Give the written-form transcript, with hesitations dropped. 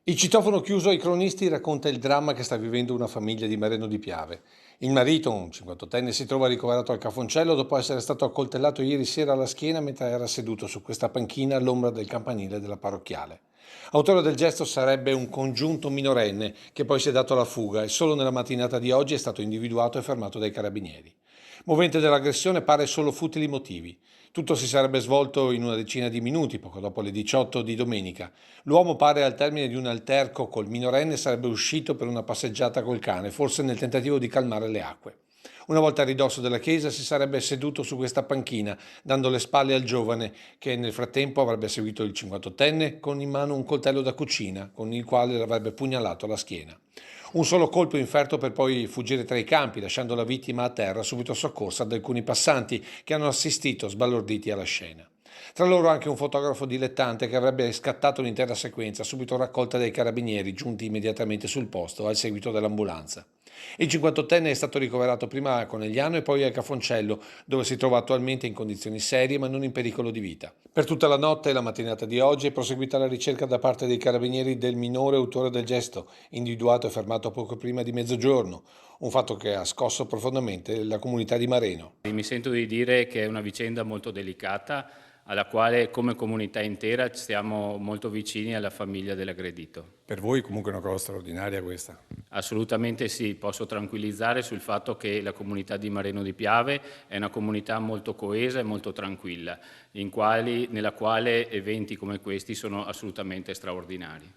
Il citofono chiuso ai cronisti racconta il dramma che sta vivendo una famiglia di Mareno di Piave. Il marito, un 58enne, si trova ricoverato al Cafoncello dopo essere stato accoltellato ieri sera alla schiena mentre era seduto su questa panchina all'ombra del campanile della parrocchiale. Autore del gesto sarebbe un congiunto minorenne che poi si è dato alla fuga e solo nella mattinata di oggi è stato individuato e fermato dai carabinieri. Movente dell'aggressione pare solo futili motivi. Tutto si sarebbe svolto in una decina di minuti, poco dopo le 18 di domenica. L'uomo pare al termine di un alterco col minorenne sarebbe uscito per una passeggiata col cane, forse nel tentativo di calmare le acque. Una volta a ridosso della chiesa si sarebbe seduto su questa panchina, dando le spalle al giovane, che nel frattempo avrebbe seguito il 58enne con in mano un coltello da cucina, con il quale l'avrebbe pugnalato alla schiena. Un solo colpo inferto per poi fuggire tra i campi, lasciando la vittima a terra subito soccorsa da alcuni passanti che hanno assistito sbalorditi alla scena. Tra loro anche un fotografo dilettante che avrebbe scattato l'intera sequenza, subito raccolta dai carabinieri giunti immediatamente sul posto al seguito dell'ambulanza. Il 58enne è stato ricoverato prima a Conegliano e poi a Cafoncello, dove si trova attualmente in condizioni serie ma non in pericolo di vita. Per tutta la notte e la mattinata di oggi è proseguita la ricerca da parte dei carabinieri del minore autore del gesto, individuato e fermato poco prima di mezzogiorno, un fatto che ha scosso profondamente la comunità di Mareno. Mi sento di dire che è una vicenda molto delicata alla quale come comunità intera stiamo molto vicini alla famiglia dell'aggredito. Per voi comunque è una cosa straordinaria questa. Assolutamente sì, posso tranquillizzare sul fatto che la comunità di Mareno di Piave è una comunità molto coesa e molto tranquilla, nella quale eventi come questi sono assolutamente straordinari.